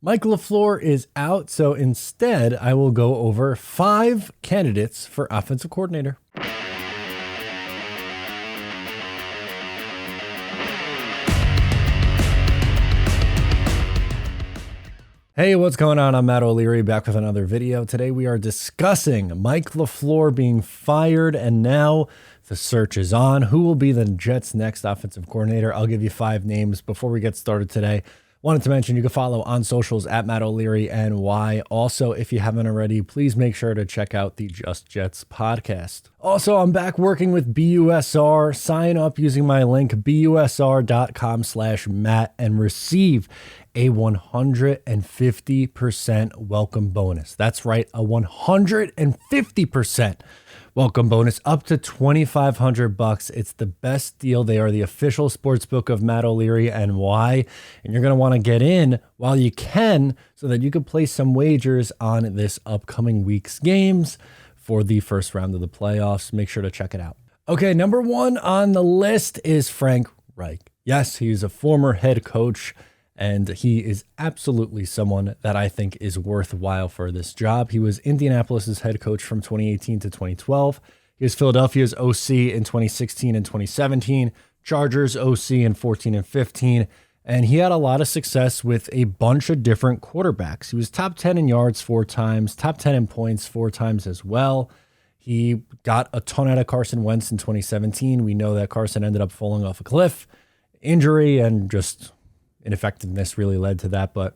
Mike LaFleur is out, so instead I will go over 5 candidates for offensive coordinator. Hey, what's going on? I'm Matt O'Leary, back with another video. Today we are discussing Mike LaFleur being fired, and now the search is on. Who will be the Jets' next offensive coordinator? I'll give you 5 names. Before we get started today, wanted to mention you can follow on socials at Matt O'Leary NY. Also, if you haven't already, please make sure to check out the Just Jets podcast. Also, I'm back working with BUSR. Sign up using my link, busr.com/Matt, and receive a 150% welcome bonus. That's right, a 150% welcome bonus, up to $2,500. It's the best deal. They are the official sportsbook of Matt O'Leary NY, and you're going to want to get in while you can so that you can place some wagers on this upcoming week's games for the first round of the playoffs. Make sure to check it out. Okay, number 1 on the list is Frank Reich. Yes, he's a former head coach, and he is absolutely someone that I think is worthwhile for this job. He was Indianapolis's head coach from 2018 to 2012. He was Philadelphia's OC in 2016 and 2017, Chargers OC in 14 and 15, and he had a lot of success with a bunch of different quarterbacks. He was top 10 in yards 4 times, top 10 in points 4 times as well. He got a ton out of Carson Wentz in 2017. We know that Carson ended up falling off a cliff. Injury and just ineffectiveness really led to that. But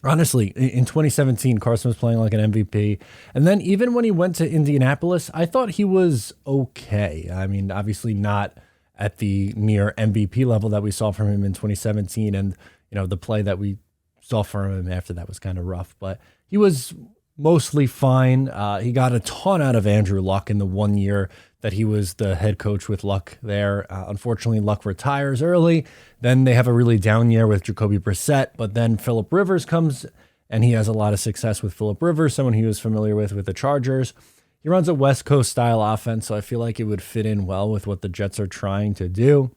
honestly, in 2017, Carson was playing like an MVP. And then even when he went to Indianapolis, I thought he was okay. I mean, obviously not at the near MVP level that we saw from him in 2017. And, you know, the play that we saw from him after that was kind of rough. But he was mostly fine. He got a ton out of Andrew Luck in the 1 year that he was the head coach with Luck there. Unfortunately, Luck retires early. Then they have a really down year with Jacoby Brissett, but then Phillip Rivers comes, and he has a lot of success with Phillip Rivers, someone he was familiar with the Chargers. He runs a West Coast style offense, so I feel like it would fit in well with what the Jets are trying to do.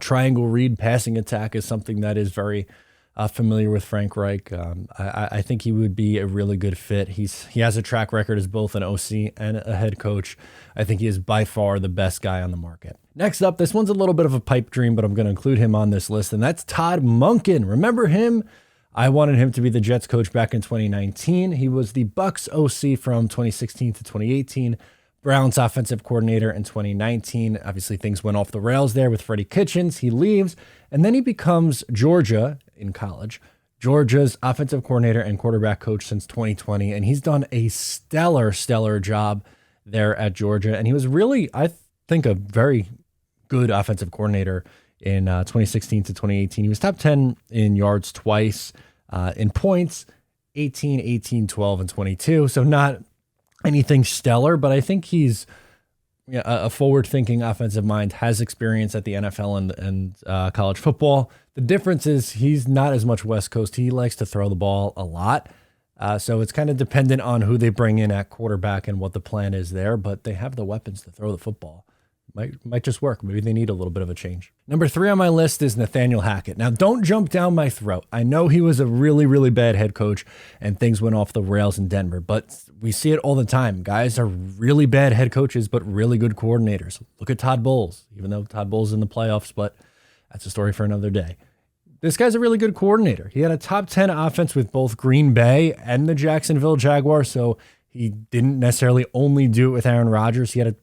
Triangle read passing attack is something that is very familiar with Frank Reich. I think he would be a really good fit. He has a track record as both an OC and a head coach. I think he is by far the best guy on the market. Next up, this one's a little bit of a pipe dream, but I'm going to include him on this list, and that's Todd Monken. Remember him? I wanted him to be the Jets coach back in 2019. He was the Bucs OC from 2016 to 2018. Browns offensive coordinator in 2019. Obviously, things went off the rails there with Freddie Kitchens. He leaves, and then he becomes Georgia's offensive coordinator and quarterback coach since 2020, and he's done a stellar job there at Georgia. And he was really, I think, a very good offensive coordinator in 2016 to 2018. He was top 10 in yards twice, in points, 18, 12, and 22. So not anything stellar, but I think he's a forward-thinking offensive mind, has experience at the NFL and college football. The difference is he's not as much West Coast. He likes to throw the ball a lot. So it's kind of dependent on who they bring in at quarterback and what the plan is there, but they have the weapons to throw the football. Might just work. Maybe they need a little bit of a change. Number 3 on my list is Nathaniel Hackett. Now, don't jump down my throat. I know he was a really bad head coach and things went off the rails in Denver, but we see it all the time. Guys are really bad head coaches, but really good coordinators. Look at Todd Bowles, even though Todd Bowles is in the playoffs, but that's a story for another day. This guy's a really good coordinator. He had a top 10 offense with both Green Bay and the Jacksonville Jaguars, so he didn't necessarily only do it with Aaron Rodgers. He had a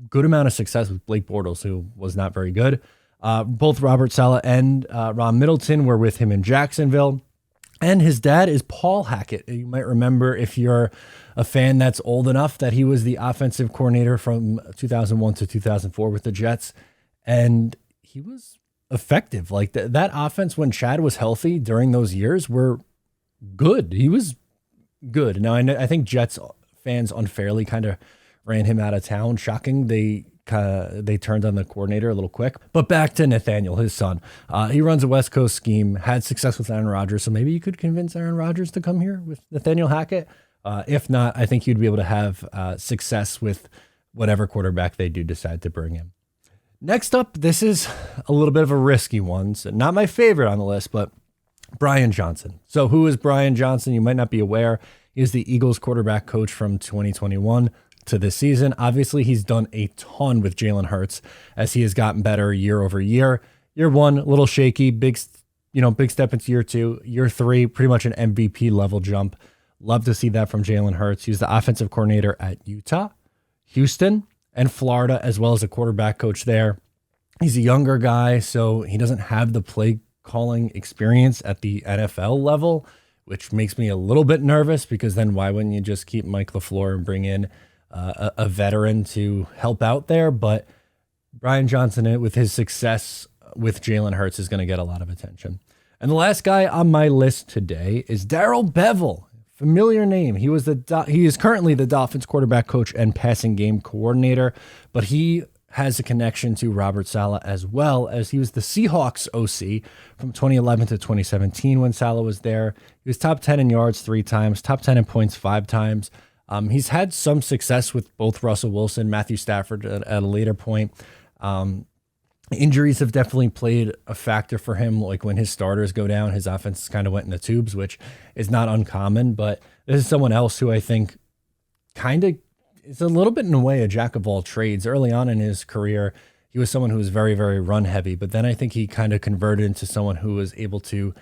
good amount of success with Blake Bortles, who was not very good. Both Robert Saleh and Ron Middleton were with him in Jacksonville. And his dad is Paul Hackett. You might remember, if you're a fan that's old enough, that he was the offensive coordinator from 2001 to 2004 with the Jets. And he was effective. Like that offense, when Chad was healthy during those years, were good. He was good. Now, I think Jets fans unfairly kind of ran him out of town. Shocking. They turned on the coordinator a little quick. But back to Nathaniel, his son. He runs a West Coast scheme, had success with Aaron Rodgers, so maybe you could convince Aaron Rodgers to come here with Nathaniel Hackett. If not, I think you'd be able to have success with whatever quarterback they do decide to bring in. Next up, this is a little bit of a risky one. So not my favorite on the list, but Brian Johnson. So who is Brian Johnson? You might not be aware. He is the Eagles quarterback coach from 2021 to this season. Obviously, he's done a ton with Jalen Hurts as he has gotten better year over year. Year one, a little shaky, big step into year two. Year three, pretty much an MVP level jump. Love to see that from Jalen Hurts. He's the offensive coordinator at Utah, Houston, and Florida, as well as a quarterback coach there. He's a younger guy, so he doesn't have the play calling experience at the NFL level, which makes me a little bit nervous, because then why wouldn't you just keep Mike LaFleur and bring in a veteran to help out there? But Brian Johnson, with his success with Jalen Hurts, is going to get a lot of attention. And the last guy on my list today is Darrell Bevell. Familiar name. He is currently the Dolphins quarterback coach and passing game coordinator, but he has a connection to Robert Saleh, as well as he was the Seahawks OC from 2011 to 2017 when Saleh was there. He was top 10 in yards 3 times, top 10 in points 5 times. He's had some success with both Russell Wilson, Matthew Stafford at a later point. Injuries have definitely played a factor for him. Like when his starters go down, his offense kind of went in the tubes, which is not uncommon. But this is someone else who I think kind of is a little bit in a way a jack of all trades. Early on in his career, he was someone who was very, very run heavy. But then I think he kind of converted into someone who was able to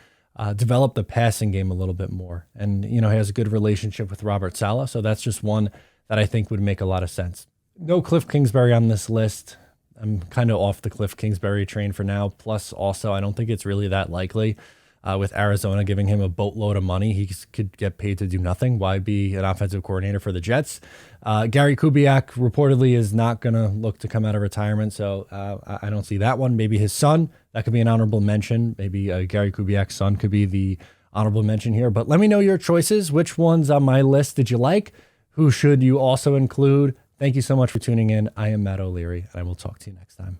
develop the passing game a little bit more. And, he has a good relationship with Robert Saleh. So that's just one that I think would make a lot of sense. No Cliff Kingsbury on this list. I'm kind of off the Cliff Kingsbury train for now. Plus, also, I don't think it's really that likely. With Arizona giving him a boatload of money, he could get paid to do nothing. Why be an offensive coordinator for the Jets? Gary Kubiak reportedly is not going to look to come out of retirement, so I don't see that one. Maybe his son, that could be an honorable mention. Maybe Gary Kubiak's son could be the honorable mention here. But let me know your choices. Which ones on my list did you like? Who should you also include? Thank you so much for tuning in. I am Matt O'Leary, and I will talk to you next time.